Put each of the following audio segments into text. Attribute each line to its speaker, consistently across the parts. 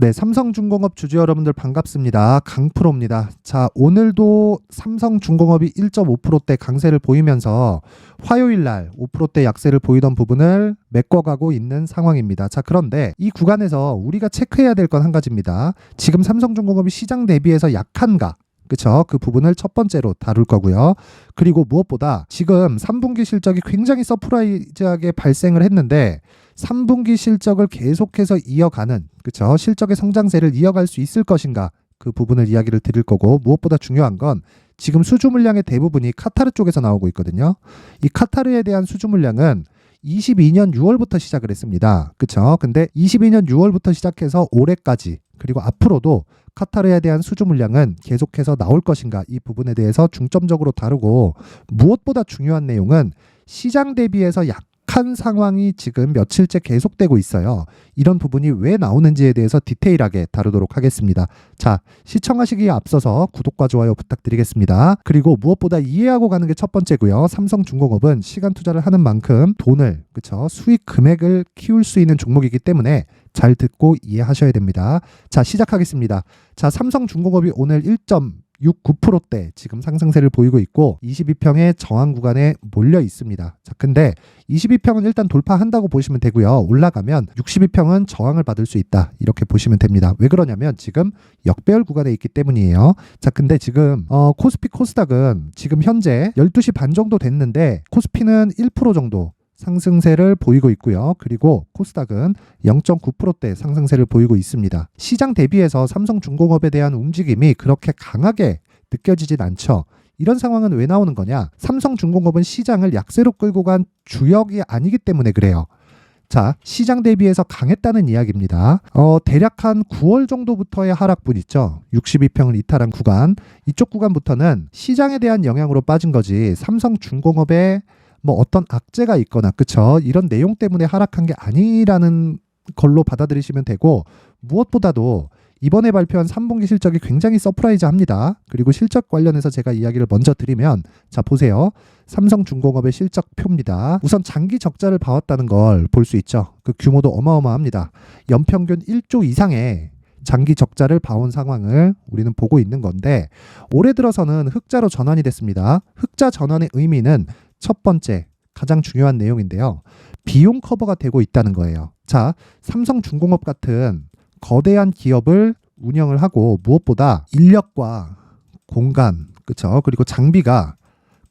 Speaker 1: 네, 삼성중공업 주주 여러분들 반갑습니다. 강프로입니다. 자, 오늘도 삼성중공업이 1.5%대 강세를 보이면서 화요일 날 5%대 약세를 보이던 부분을 메꿔가고 있는 상황입니다. 자, 그런데 이 구간에서 우리가 체크해야 될 건 한 가지입니다. 지금 삼성중공업이 시장 대비해서 약한가? 그쵸? 그 부분을 첫 번째로 다룰 거고요. 그리고 무엇보다 지금 3분기 실적이 굉장히 서프라이즈하게 발생을 했는데 3분기 실적을 계속해서 이어가는, 그쵸? 실적의 성장세를 이어갈 수 있을 것인가? 그 부분을 이야기를 드릴 거고, 무엇보다 중요한 건 지금 수주 물량의 대부분이 카타르 쪽에서 나오고 있거든요. 이 카타르에 대한 수주 물량은 22년 6월부터 시작을 했습니다. 그쵸? 근데 22년 6월부터 시작해서 올해까지, 그리고 앞으로도 카타르에 대한 수주 물량은 계속해서 나올 것인가, 이 부분에 대해서 중점적으로 다루고, 무엇보다 중요한 내용은 시장 대비해서 약한 상황이 지금 며칠째 계속되고 있어요. 이런 부분이 왜 나오는지에 대해서 디테일하게 다루도록 하겠습니다. 자, 시청하시기에 앞서서 구독과 좋아요 부탁드리겠습니다. 그리고 무엇보다 이해하고 가는 게 첫 번째고요. 삼성중공업은 시간 투자를 하는 만큼 돈을, 그쵸? 수익 금액을 키울 수 있는 종목이기 때문에 잘 듣고 이해하셔야 됩니다. 자, 시작하겠습니다. 자, 삼성중공업이 오늘 1.69%대 지금 상승세를 보이고 있고 22평의 저항 구간에 몰려 있습니다. 자, 근데 22평은 일단 돌파한다고 보시면 되고요. 올라가면 62평은 저항을 받을 수 있다, 이렇게 보시면 됩니다. 왜 그러냐면 지금 역배열 구간에 있기 때문이에요. 자, 근데 지금 코스피 코스닥은 지금 현재 12시 반 정도 됐는데 코스피는 1% 정도 상승세를 보이고 있고요. 그리고 코스닥은 0.9%대 상승세를 보이고 있습니다. 시장 대비해서 삼성중공업에 대한 움직임이 그렇게 강하게 느껴지진 않죠. 이런 상황은 왜 나오는 거냐? 삼성중공업은 시장을 약세로 끌고 간 주역이 아니기 때문에 그래요. 자, 시장 대비해서 강했다는 이야기입니다. 대략 한 9월 정도부터의 하락분 있죠. 62평을 이탈한 구간. 이쪽 구간부터는 시장에 대한 영향으로 빠진 거지 삼성중공업의 뭐 어떤 악재가 있거나, 그쵸? 이런 내용 때문에 하락한 게 아니라는 걸로 받아들이시면 되고, 무엇보다도 이번에 발표한 3분기 실적이 굉장히 서프라이즈합니다. 그리고 실적 관련해서 제가 이야기를 먼저 드리면, 자, 보세요. 삼성중공업의 실적표입니다. 우선 장기 적자를 봐왔다는 걸 볼 수 있죠. 그 규모도 어마어마합니다. 연평균 1조 이상의 장기 적자를 봐온 상황을 우리는 보고 있는 건데, 올해 들어서는 흑자로 전환이 됐습니다. 흑자 전환의 의미는 첫 번째, 가장 중요한 내용인데요. 비용 커버가 되고 있다는 거예요. 자, 삼성중공업 같은 거대한 기업을 운영을 하고, 무엇보다 인력과 공간, 그쵸? 그리고 장비가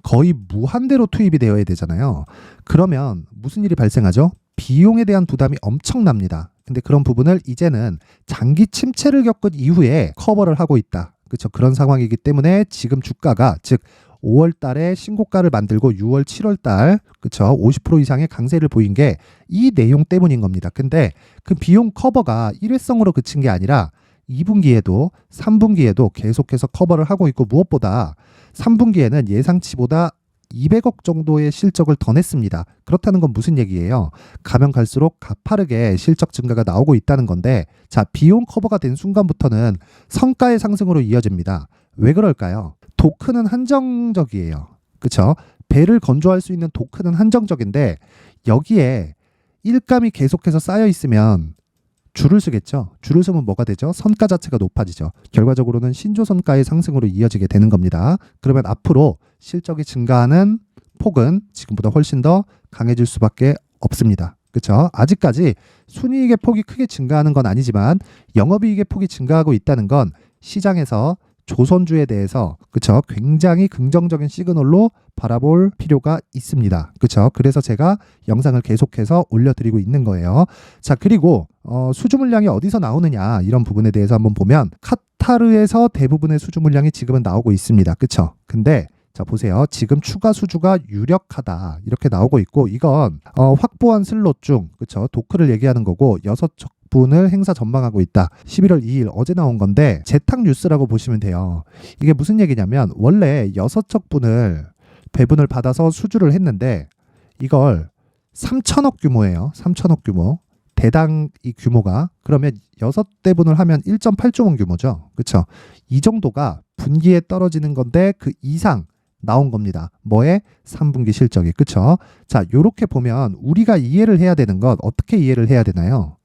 Speaker 1: 거의 무한대로 투입이 되어야 되잖아요. 그러면 무슨 일이 발생하죠? 비용에 대한 부담이 엄청납니다. 근데 그런 부분을 이제는 장기 침체를 겪은 이후에 커버를 하고 있다. 그쵸? 그런 상황이기 때문에 지금 주가가, 즉 5월 달에 신고가를 만들고 6월, 7월 달, 그쵸? 50% 이상의 강세를 보인 게 이 내용 때문인 겁니다. 근데 그 비용 커버가 일회성으로 그친 게 아니라 2분기에도 3분기에도 계속해서 커버를 하고 있고, 무엇보다 3분기에는 예상치보다 200억 정도의 실적을 더 냈습니다. 그렇다는 건 무슨 얘기예요? 가면 갈수록 가파르게 실적 증가가 나오고 있다는 건데, 자, 비용 커버가 된 순간부터는 성과의 상승으로 이어집니다. 왜 그럴까요? 토크는 한정적이에요. 그쵸? 배를 건조할 수 있는 토크는 한정적인데, 여기에 일감이 계속해서 쌓여 있으면 줄을 서겠죠. 줄을 서면 뭐가 되죠? 선가 자체가 높아지죠. 결과적으로는 신조선가의 상승으로 이어지게 되는 겁니다. 그러면 앞으로 실적이 증가하는 폭은 지금보다 훨씬 더 강해질 수밖에 없습니다. 그렇죠? 아직까지 순이익의 폭이 크게 증가하는 건 아니지만 영업이익의 폭이 증가하고 있다는 건 시장에서 조선주에 대해서, 그쵸? 굉장히 긍정적인 시그널로 바라볼 필요가 있습니다. 그쵸? 그래서 제가 영상을 계속해서 올려드리고 있는 거예요. 자, 그리고 수주 물량이 어디서 나오느냐, 이런 부분에 대해서 한번 보면 카타르에서 대부분의 수주 물량이 지금은 나오고 있습니다. 그쵸? 근데 자, 보세요. 지금 추가 수주가 유력하다, 이렇게 나오고 있고, 이건 확보한 슬롯 중, 그쵸? 도크를 얘기하는 거고, 6척분을 행사 전망하고 있다. 11월 2일 어제 나온 건데 재탁 뉴스라고 보시면 돼요. 이게 무슨 얘기냐면, 원래 6척분을 배분을 받아서 수주를 했는데 이걸 3천억 규모예요. 3천억 규모. 대당 이 규모가, 그러면 6대분을 하면 1.8조 원 규모죠. 그쵸? 이 정도가 분기에 떨어지는 건데 그 이상 나온 겁니다. 뭐에? 3분기 실적이. 그쵸? 자, 요렇게 보면 우리가 이해를 해야 되는 건, 어떻게 이해를 해야 되나요?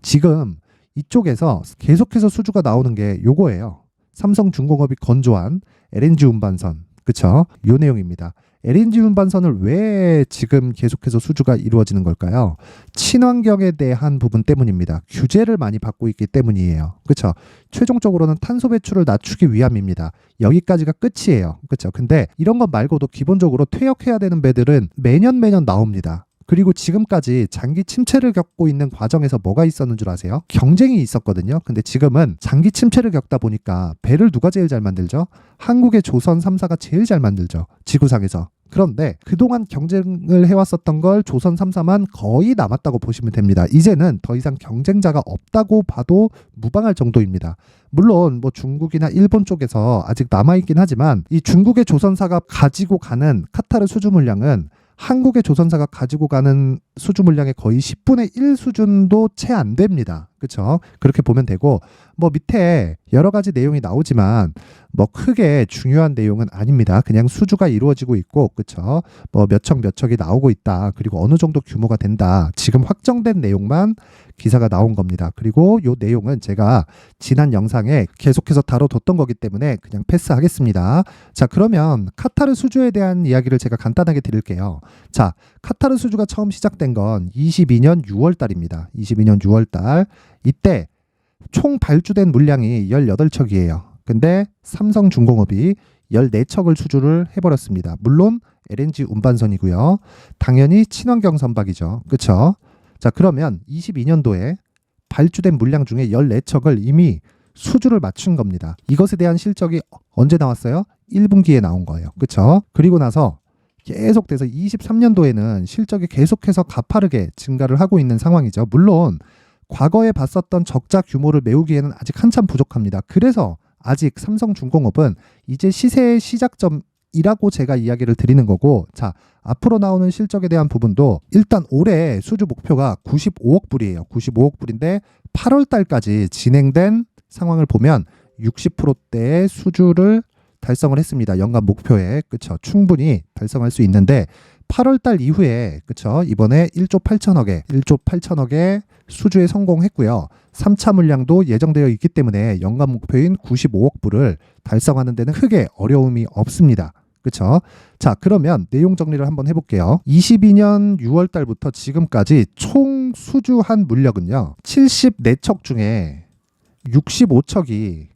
Speaker 1: 지금 이쪽에서 계속해서 수주가 나오는 게 요거예요. 삼성중공업이 건조한 LNG 운반선. 그쵸? 요 내용입니다. LNG 운반선을 왜 지금 계속해서 수주가 이루어지는 걸까요? 친환경에 대한 부분 때문입니다. 규제를 많이 받고 있기 때문이에요. 그쵸? 최종적으로는 탄소 배출을 낮추기 위함입니다. 여기까지가 끝이에요. 그쵸? 근데 이런 것 말고도 기본적으로 퇴역해야 되는 배들은 매년 나옵니다. 그리고 지금까지 장기 침체를 겪고 있는 과정에서 뭐가 있었는 줄 아세요? 경쟁이 있었거든요. 근데 지금은 장기 침체를 겪다 보니까 배를 누가 제일 잘 만들죠? 한국의 조선 3사가 제일 잘 만들죠. 지구상에서. 그런데 그동안 경쟁을 해왔었던 걸 조선 3사만 거의 남았다고 보시면 됩니다. 이제는 더 이상 경쟁자가 없다고 봐도 무방할 정도입니다. 물론 뭐 중국이나 일본 쪽에서 아직 남아있긴 하지만 이 중국의 조선사가 가지고 가는 카타르 수주 물량은 한국의 조선사가 가지고 가는 수주 물량의 거의 10분의 1 수준도 채 안 됩니다. 그렇죠? 그렇게 보면 되고 뭐 밑에 여러 가지 내용이 나오지만 뭐 크게 중요한 내용은 아닙니다. 그냥 수주가 이루어지고 있고 그렇죠? 뭐 몇 척이 나오고 있다. 그리고 어느 정도 규모가 된다. 지금 확정된 내용만 기사가 나온 겁니다. 그리고 요 내용은 제가 지난 영상에 계속해서 다뤄뒀던 거기 때문에 그냥 패스하겠습니다. 자, 그러면 카타르 수주에 대한 이야기를 제가 간단하게 드릴게요. 자, 카타르 수주가 처음 시작된 건 22년 6월 달입니다. 22년 6월 달. 이때 총 발주된 물량이 18척이에요. 근데 삼성중공업이 14척을 수주를 해버렸습니다. 물론 LNG 운반선이고요. 당연히 친환경 선박이죠. 그렇죠? 자, 그러면 22년도에 발주된 물량 중에 14척을 이미 수주를 마친 겁니다. 이것에 대한 실적이 언제 나왔어요? 1분기에 나온 거예요. 그렇죠? 그리고 나서 계속돼서 23년도에는 실적이 계속해서 가파르게 증가를 하고 있는 상황이죠. 물론 과거에 봤었던 적자 규모를 메우기에는 아직 한참 부족합니다. 그래서 아직 삼성중공업은 이제 시세의 시작점이라고 제가 이야기를 드리는 거고, 자, 앞으로 나오는 실적에 대한 부분도 일단 올해 수주 목표가 95억 불이에요. 95억 불인데 8월 달까지 진행된 상황을 보면 60%대의 수주를 달성을 했습니다. 연간 목표에. 그쵸? 충분히 달성할 수 있는데 8월 달 이후에 그쵸? 이번에 1조 8천억의 수주에 성공했고요. 3차 물량도 예정되어 있기 때문에 연간 목표인 95억 불을 달성하는 데는 크게 어려움이 없습니다. 그쵸? 자, 그러면 내용 정리를 한번 해볼게요. 22년 6월 달부터 지금까지 총 수주한 물량은요. 74척 중에 65척이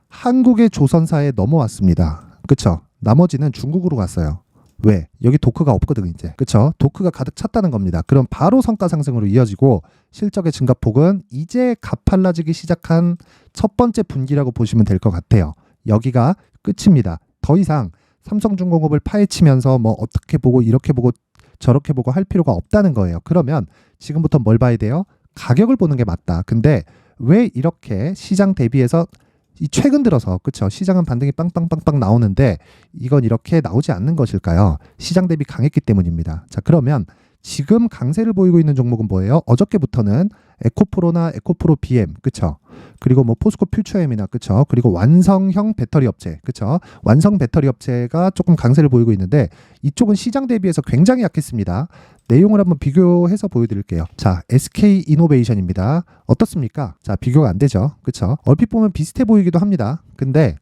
Speaker 1: 한국의 조선사에 넘어왔습니다. 그쵸? 나머지는 중국으로 갔어요. 왜? 여기 도크가 없거든 이제. 그쵸? 도크가 가득 찼다는 겁니다. 그럼 바로 성과 상승으로 이어지고 실적의 증가폭은 이제 가팔라지기 시작한 첫 번째 분기라고 보시면 될 것 같아요. 여기가 끝입니다. 더 이상 삼성중공업을 파헤치면서 뭐 어떻게 보고 이렇게 보고 저렇게 보고 할 필요가 없다는 거예요. 그러면 지금부터 뭘 봐야 돼요? 가격을 보는 게 맞다. 근데 왜 이렇게 시장 대비해서 이 최근 들어서 그쵸? 시장은 반등이 빵빵빵빵 나오는데 이건 이렇게 나오지 않는 것일까요? 시장 대비 강했기 때문입니다. 자, 그러면 지금 강세를 보이고 있는 종목은 뭐예요? 어저께부터는 에코프로나 에코프로 BM, 그쵸? 그리고 뭐 포스코 퓨처엠이나, 그쵸? 그리고 완성형 배터리 업체, 그쵸? 완성 배터리 업체가 조금 강세를 보이고 있는데 이쪽은 시장 대비해서 굉장히 약했습니다. 내용을 한번 비교해서 보여드릴게요. 자, SK 이노베이션입니다. 어떻습니까? 자, 비교가 안 되죠. 그쵸? 얼핏 보면 비슷해 보이기도 합니다. 근데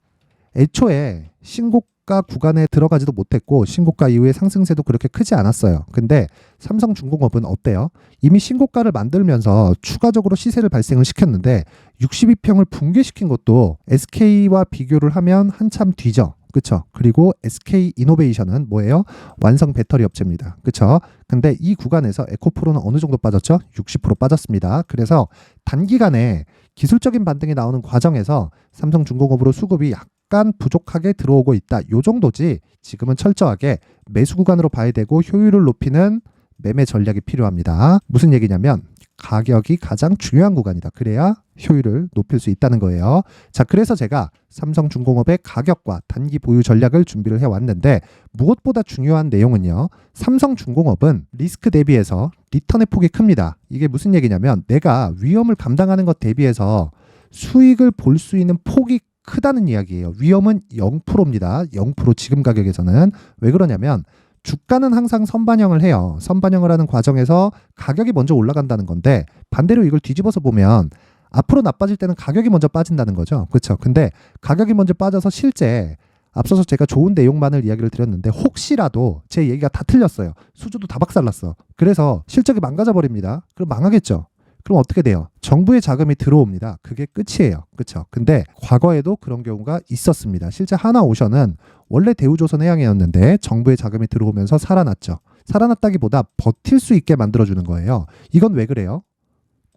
Speaker 1: 애초에 신고가 구간에 들어가지도 못했고 신고가 이후에 상승세도 그렇게 크지 않았어요. 근데 삼성중공업은 어때요? 이미 신고가를 만들면서 추가적으로 시세를 발생을 시켰는데 62평을 붕괴시킨 것도 SK와 비교를 하면 한참 뒤죠. 그쵸? 그리고 SK 이노베이션은 뭐예요? 완성 배터리 업체입니다. 그쵸? 근데 이 구간에서 에코프로는 어느 정도 빠졌죠? 60% 빠졌습니다. 그래서 단기간에 기술적인 반등이 나오는 과정에서 삼성중공업으로 수급이 약간 부족하게 들어오고 있다. 요 정도지 지금은 철저하게 매수 구간으로 봐야 되고 효율을 높이는 매매 전략이 필요합니다. 무슨 얘기냐면 가격이 가장 중요한 구간이다. 그래야 효율을 높일 수 있다는 거예요. 자, 그래서 제가 삼성중공업의 가격과 단기 보유 전략을 준비를 해왔는데 무엇보다 중요한 내용은요. 삼성중공업은 리스크 대비해서 리턴의 폭이 큽니다. 이게 무슨 얘기냐면 내가 위험을 감당하는 것 대비해서 수익을 볼 수 있는 폭이 크다는 이야기예요. 위험은 0%입니다. 0% 지금 가격에서는. 왜 그러냐면 주가는 항상 선반영을 해요. 선반영을 하는 과정에서 가격이 먼저 올라간다는 건데 반대로 이걸 뒤집어서 보면 앞으로 나빠질 때는 가격이 먼저 빠진다는 거죠. 그렇죠. 근데 가격이 먼저 빠져서 실제 앞서서 제가 좋은 내용만을 이야기를 드렸는데 혹시라도 제 얘기가 다 틀렸어요. 수주도 다 박살났어. 그래서 실적이 망가져 버립니다. 그럼 망하겠죠. 그럼 어떻게 돼요? 정부의 자금이 들어옵니다. 그게 끝이에요. 그렇죠. 근데 과거에도 그런 경우가 있었습니다. 실제 하나오션은 원래 대우조선해양이었는데 정부의 자금이 들어오면서 살아났죠. 살아났다기보다 버틸 수 있게 만들어주는 거예요. 이건 왜 그래요?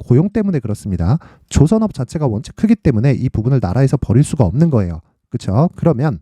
Speaker 1: 고용 때문에 그렇습니다. 조선업 자체가 원체 크기 때문에 이 부분을 나라에서 버릴 수가 없는 거예요. 그렇죠? 그러면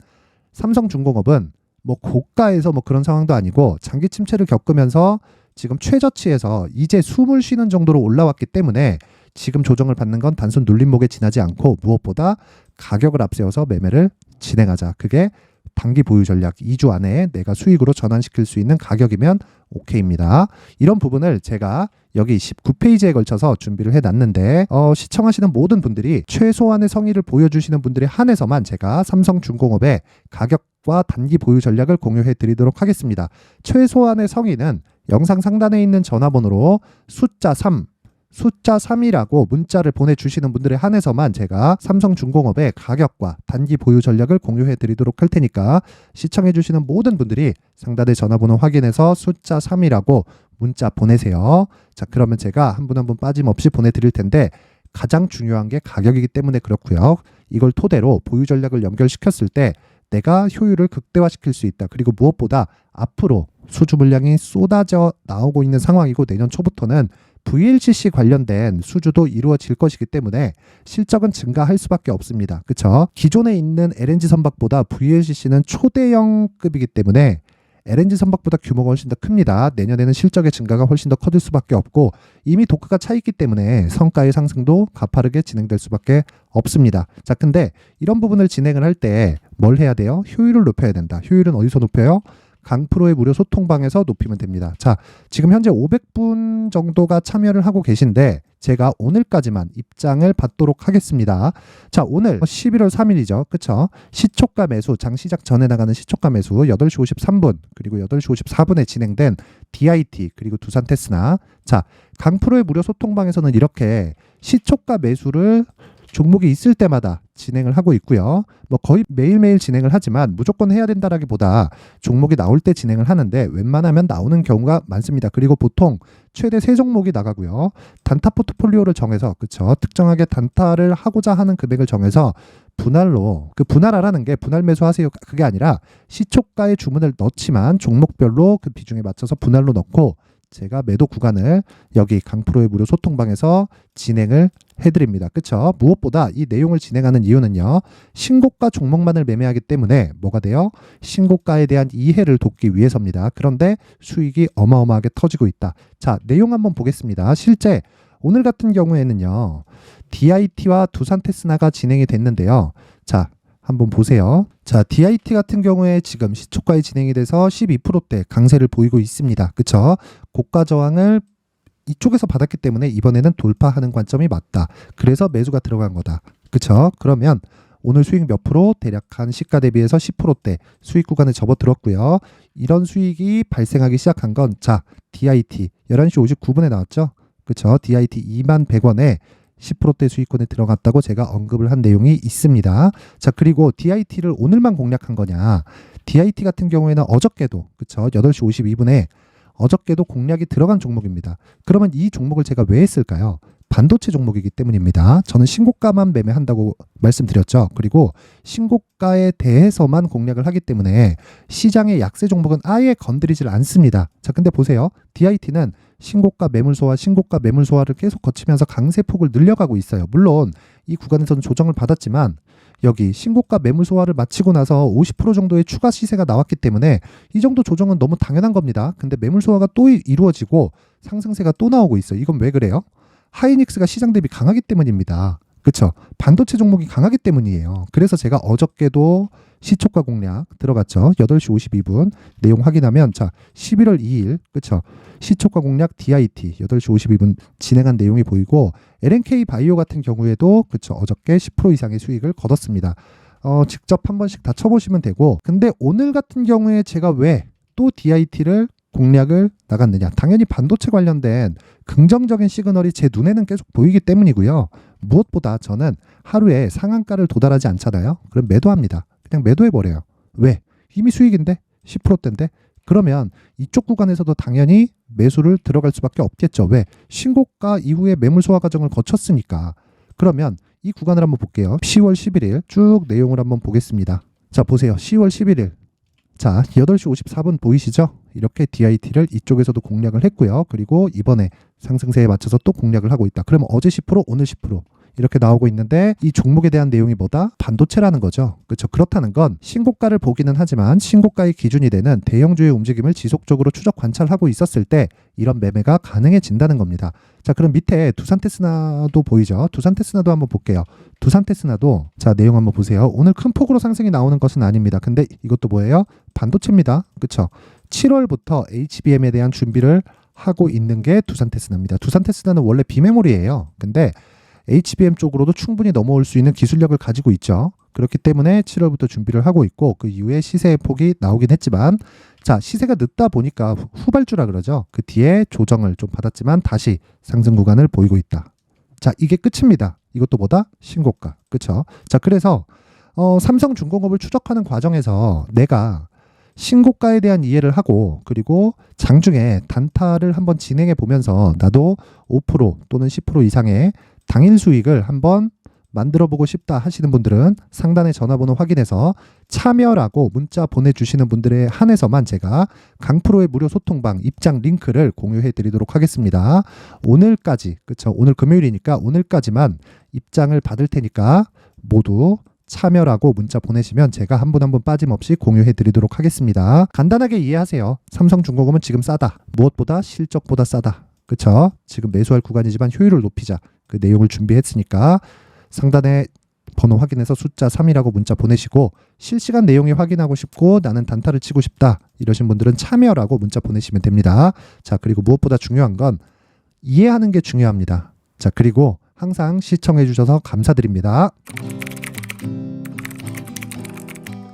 Speaker 1: 삼성중공업은 뭐 고가에서 뭐 그런 상황도 아니고 장기 침체를 겪으면서 지금 최저치에서 이제 숨을 쉬는 정도로 올라왔기 때문에 지금 조정을 받는 건 단순 눌림목에 지나지 않고 무엇보다 가격을 앞세워서 매매를 진행하자. 그게 단기 보유 전략 2주 안에 내가 수익으로 전환시킬 수 있는 가격이면 오케이입니다. 이런 부분을 제가 여기 19페이지에 걸쳐서 준비를 해놨는데 시청하시는 모든 분들이 최소한의 성의를 보여주시는 분들에 한해서만 제가 삼성중공업의 가격과 단기 보유 전략을 공유해 드리도록 하겠습니다. 최소한의 성의는 영상 상단에 있는 전화번호로 숫자 3이라고 문자를 보내주시는 분들에 한해서만 제가 삼성중공업의 가격과 단기 보유 전략을 공유해 드리도록 할 테니까 시청해 주시는 모든 분들이 상단의 전화번호 확인해서 숫자 3이라고 문자 보내세요. 자, 그러면 제가 한 분 한 분 빠짐없이 보내드릴 텐데 가장 중요한 게 가격이기 때문에 그렇고요. 이걸 토대로 보유 전략을 연결시켰을 때 내가 효율을 극대화시킬 수 있다. 그리고 무엇보다 앞으로 수주 물량이 쏟아져 나오고 있는 상황이고 내년 초부터는 VLCC 관련된 수주도 이루어질 것이기 때문에 실적은 증가할 수밖에 없습니다. 그렇죠? 기존에 있는 LNG 선박보다 VLCC는 초대형급이기 때문에 LNG 선박보다 규모가 훨씬 더 큽니다. 내년에는 실적의 증가가 훨씬 더 커질 수밖에 없고 이미 도크가 차 있기 때문에 성과의 상승도 가파르게 진행될 수밖에 없습니다. 자, 근데 이런 부분을 진행을 할 때 뭘 해야 돼요? 효율을 높여야 된다. 효율은 어디서 높여요? 강프로의 무료 소통방에서 높이면 됩니다. 자, 지금 현재 500분 정도가 참여를 하고 계신데 제가 오늘까지만 입장을 받도록 하겠습니다. 자, 오늘 11월 3일이죠. 그쵸? 시초가 매수, 장 시작 전에 나가는 시초가 매수 8시 53분 그리고 8시 54분에 진행된 DIT 그리고 두산 테스나. 자, 강프로의 무료 소통방에서는 이렇게 시초가 매수를 종목이 있을 때마다 진행을 하고 있고요. 뭐 거의 매일매일 진행을 하지만 무조건 해야 된다라기보다 종목이 나올 때 진행을 하는데 웬만하면 나오는 경우가 많습니다. 그리고 보통 최대 3종목이 나가고요. 단타 포트폴리오를 정해서 그쵸? 특정하게 단타를 하고자 하는 금액을 정해서 분할로 그 분할하라는 게 분할 매수하세요 그게 아니라 시초가의 주문을 넣지만 종목별로 그 비중에 맞춰서 분할로 넣고 제가 매도 구간을 여기 강프로의 무료 소통방에서 진행을 해드립니다. 그쵸? 무엇보다 이 내용을 진행하는 이유는요. 신고가 종목만을 매매하기 때문에 뭐가 돼요? 신고가에 대한 이해를 돕기 위해서입니다. 그런데 수익이 어마어마하게 터지고 있다. 자, 내용 한번 보겠습니다. 실제 오늘 같은 경우에는요. DIT와 두산 테스나가 진행이 됐는데요. 자, 한번 보세요. 자, DIT 같은 경우에 지금 시초가에 진행이 돼서 12%대 강세를 보이고 있습니다. 그쵸? 고가 저항을 이쪽에서 받았기 때문에 이번에는 돌파하는 관점이 맞다. 그래서 매수가 들어간 거다. 그쵸? 그러면 오늘 수익 몇 프로? 대략 한 시가 대비해서 10%대 수익 구간에 접어들었고요. 이런 수익이 발생하기 시작한 건 자, DIT 11시 59분에 나왔죠? 그쵸? DIT 21,100원에 10%대 수익권에 들어갔다고 제가 언급을 한 내용이 있습니다. 자, 그리고 DIT를 오늘만 공략한 거냐? DIT 같은 경우에는 어저께도 그쵸? 8시 52분에 어저께도 공략이 들어간 종목입니다. 그러면 이 종목을 제가 왜 했을까요? 반도체 종목이기 때문입니다. 저는 신고가만 매매한다고 말씀드렸죠. 그리고 신고가에 대해서만 공략을 하기 때문에 시장의 약세 종목은 아예 건드리질 않습니다. 자, 근데 보세요. DIT는 신고가 매물 소화, 신고가 매물 소화를 계속 거치면서 강세폭을 늘려가고 있어요. 물론 이 구간에서는 조정을 받았지만 여기 신고가 매물 소화를 마치고 나서 50% 정도의 추가 시세가 나왔기 때문에 이 정도 조정은 너무 당연한 겁니다. 근데 매물 소화가 또 이루어지고 상승세가 또 나오고 있어요. 이건 왜 그래요? 하이닉스가 시장 대비 강하기 때문입니다. 그쵸? 반도체 종목이 강하기 때문이에요. 그래서 제가 어저께도 시초가 공략 들어갔죠. 8시 52분 내용 확인하면 자 11월 2일 그쵸? 시초가 공략 DIT 8시 52분 진행한 내용이 보이고 LNK 바이오 같은 경우에도 그쵸? 어저께 10% 이상의 수익을 거뒀습니다. 직접 한 번씩 다 쳐보시면 되고 근데 오늘 같은 경우에 제가 왜 또 DIT를 공략을 나갔느냐. 당연히 반도체 관련된 긍정적인 시그널이 제 눈에는 계속 보이기 때문이고요. 무엇보다 저는 하루에 상한가를 도달하지 않잖아요. 그럼 매도합니다. 그냥 매도해버려요. 왜? 이미 수익인데? 10%대인데? 그러면 이쪽 구간에서도 당연히 매수를 들어갈 수밖에 없겠죠. 왜? 신고가 이후에 매물 소화 과정을 거쳤으니까. 그러면 이 구간을 한번 볼게요. 10월 11일 쭉 내용을 한번 보겠습니다. 자, 보세요. 10월 11일. 자, 8시 54분 보이시죠? 이렇게 DIT를 이쪽에서도 공략을 했고요. 그리고 이번에 상승세에 맞춰서 또 공략을 하고 있다. 그러면 어제 10%, 오늘 10%. 이렇게 나오고 있는데 이 종목에 대한 내용이 뭐다? 반도체라는 거죠. 그렇죠. 그렇다는 건 신고가를 보기는 하지만 신고가의 기준이 되는 대형주의 움직임을 지속적으로 추적 관찰하고 있었을 때 이런 매매가 가능해진다는 겁니다. 자, 그럼 밑에 두산테스나도 보이죠? 두산테스나도 한번 볼게요. 두산테스나도 자, 내용 한번 보세요. 오늘 큰 폭으로 상승이 나오는 것은 아닙니다. 근데 이것도 뭐예요? 반도체입니다. 그렇죠. 7월부터 HBM에 대한 준비를 하고 있는 게 두산테스나입니다. 두산테스나는 원래 비메모리예요. 근데 HBM 쪽으로도 충분히 넘어올 수 있는 기술력을 가지고 있죠. 그렇기 때문에 7월부터 준비를 하고 있고 그 이후에 시세의 폭이 나오긴 했지만 자, 시세가 늦다 보니까 후발주라 그러죠. 그 뒤에 조정을 좀 받았지만 다시 상승 구간을 보이고 있다. 자, 이게 끝입니다. 이것도 뭐다? 신고가. 그렇죠? 자, 그래서 삼성중공업을 추적하는 과정에서 내가 신고가에 대한 이해를 하고 그리고 장중에 단타를 한번 진행해 보면서 나도 5% 또는 10% 이상의 당일 수익을 한번 만들어 보고 싶다 하시는 분들은 상단의 전화번호 확인해서 참여라고 문자 보내주시는 분들에 한해서만 제가 강프로의 무료 소통방 입장 링크를 공유해 드리도록 하겠습니다. 오늘까지, 그쵸? 오늘 금요일이니까 오늘까지만 입장을 받을 테니까 모두 참여라고 문자 보내시면 제가 한 분 한 분 빠짐없이 공유해 드리도록 하겠습니다. 간단하게 이해하세요. 삼성중공업은 지금 싸다. 무엇보다 실적보다 싸다. 그쵸? 지금 매수할 구간이지만 효율을 높이자. 그 내용을 준비했으니까 상단에 번호 확인해서 숫자 3이라고 문자 보내시고 실시간 내용이 확인하고 싶고 나는 단타를 치고 싶다 이러신 분들은 참여라고 문자 보내시면 됩니다. 자, 그리고 무엇보다 중요한 건 이해하는 게 중요합니다. 자, 그리고 항상 시청해 주셔서 감사드립니다.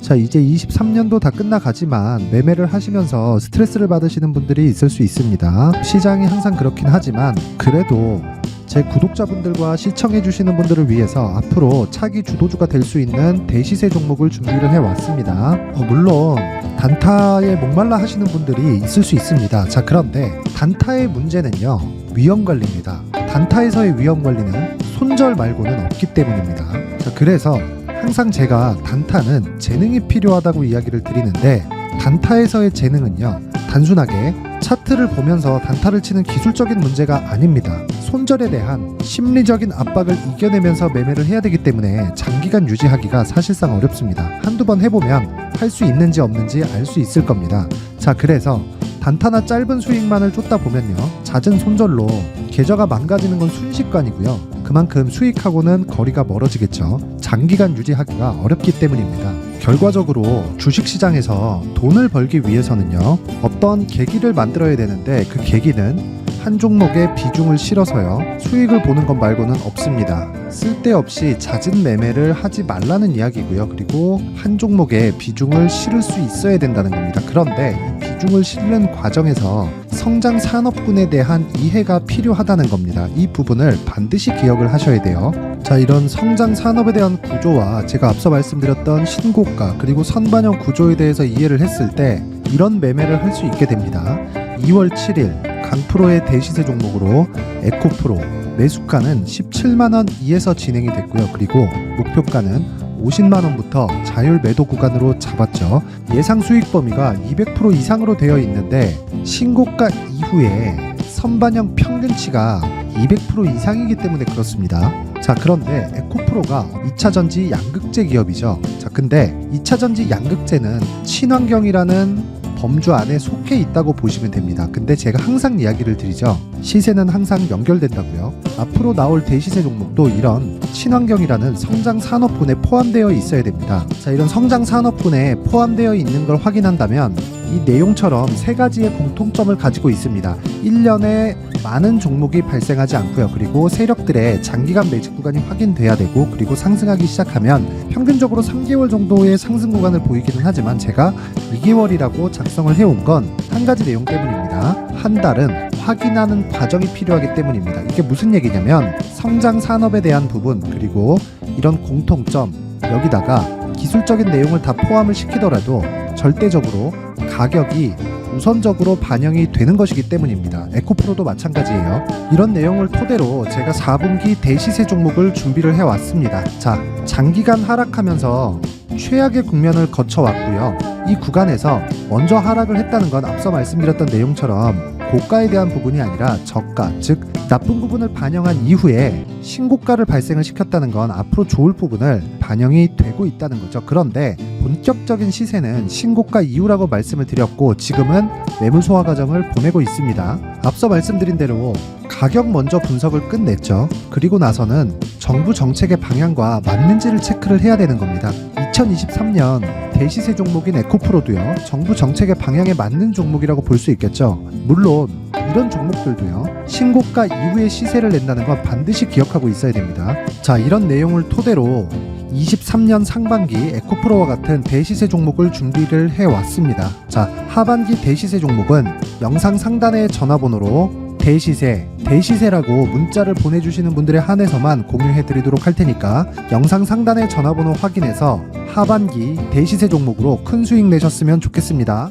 Speaker 1: 자, 이제 23년도 다 끝나가지만 매매를 하시면서 스트레스를 받으시는 분들이 있을 수 있습니다. 시장이 항상 그렇긴 하지만 그래도 제 구독자분들과 시청해 주시는 분들을 위해서 앞으로 차기 주도주가 될 수 있는 대시세 종목을 준비를 해왔습니다. 물론 단타에 목말라 하시는 분들이 있을 수 있습니다. 자, 그런데 단타의 문제는요, 위험관리입니다. 단타에서의 위험관리는 손절 말고는 없기 때문입니다. 자, 그래서 항상 제가 단타는 재능이 필요하다고 이야기를 드리는데 단타에서의 재능은요, 단순하게 차트를 보면서 단타를 치는 기술적인 문제가 아닙니다. 손절에 대한 심리적인 압박을 이겨내면서 매매를 해야 되기 때문에 장기간 유지하기가 사실상 어렵습니다. 한두 번 해보면 할 수 있는지 없는지 알 수 있을 겁니다. 자, 그래서 단타나 짧은 수익만을 쫓다 보면요, 잦은 손절로 계좌가 망가지는 건 순식간이고요. 그만큼 수익하고는 거리가 멀어지겠죠. 장기간 유지하기가 어렵기 때문입니다. 결과적으로 주식시장에서 돈을 벌기 위해서는요, 어떤 계기를 만들어야 되는데 그 계기는 한 종목에 비중을 실어서요, 수익을 보는 것 말고는 없습니다. 쓸데없이 잦은 매매를 하지 말라는 이야기고요. 그리고 한 종목에 비중을 실을 수 있어야 된다는 겁니다. 그런데 이 비중을 실는 과정에서 성장 산업군에 대한 이해가 필요하다는 겁니다. 이 부분을 반드시 기억을 하셔야 돼요. 자, 이런 성장 산업에 대한 구조와 제가 앞서 말씀드렸던 신고가 그리고 선반영 구조에 대해서 이해를 했을 때 이런 매매를 할 수 있게 됩니다. 2월 7일 강프로의 대시세 종목으로 에코프로 매수가는 17만원 이에서 진행이 됐고요. 그리고 목표가는 50만원부터 자율 매도 구간으로 잡았죠. 예상 수익 범위가 200% 이상으로 되어 있는데 신고가 이후에 선반영 평균치가 200% 이상이기 때문에 그렇습니다. 자, 그런데 에코프로가 2차전지 양극재 기업이죠. 자, 근데 2차전지 양극재는 친환경이라는 범주 안에 속해 있다고 보시면 됩니다. 근데 제가 항상 이야기를 드리죠. 시세는 항상 연결된다고요. 앞으로 나올 대시세 종목도 이런 친환경이라는 성장 산업군에 포함되어 있어야 됩니다. 자, 이런 성장 산업군에 포함되어 있는 걸 확인한다면 이 내용처럼 세 가지의 공통점을 가지고 있습니다. 1년에 많은 종목이 발생하지 않고요. 그리고 세력들의 장기간 매집 구간이 확인돼야 되고, 그리고 상승하기 시작하면 평균적으로 3개월 정도의 상승 구간을 보이기는 하지만 제가 2개월이라고 작성을 해온 건 한 가지 내용 때문입니다. 한 달은 확인하는 과정이 필요하기 때문입니다. 이게 무슨 얘기냐면 성장 산업에 대한 부분 그리고 이런 공통점 여기다가 기술적인 내용을 다 포함을 시키더라도 절대적으로 가격이 우선적으로 반영이 되는 것이기 때문입니다. 에코프로도 마찬가지예요. 이런 내용을 토대로 제가 4분기 대시세 종목을 준비를 해왔습니다. 자, 장기간 하락하면서 최악의 국면을 거쳐왔고요. 이 구간에서 먼저 하락을 했다는 건 앞서 말씀드렸던 내용처럼 고가에 대한 부분이 아니라 저가, 즉 나쁜 부분을 반영한 이후에 신고가를 발생을 시켰다는 건 앞으로 좋을 부분을 반영이 되고 있다는 거죠. 그런데 본격적인 시세는 신고가 이후라고 말씀을 드렸고 지금은 매물 소화 과정을 보내고 있습니다. 앞서 말씀드린 대로 가격 먼저 분석을 끝냈죠. 그리고 나서는 정부 정책의 방향과 맞는지를 체크를 해야 되는 겁니다. 2023년 대시세 종목인 에코프로도요, 정부 정책의 방향에 맞는 종목이라고 볼 수 있겠죠. 물론 이런 종목들도요, 신고가 이후에 시세를 낸다는 건 반드시 기억하고 있어야 됩니다. 자, 이런 내용을 토대로 23년 상반기 에코프로와 같은 대시세 종목을 준비를 해왔습니다. 자, 하반기 대시세 종목은 영상 상단의 전화번호로 대시세라고 문자를 보내주시는 분들에 한해서만 공유해드리도록 할 테니까 영상 상단의 전화번호 확인해서 하반기 대시세 종목으로 큰 수익 내셨으면 좋겠습니다.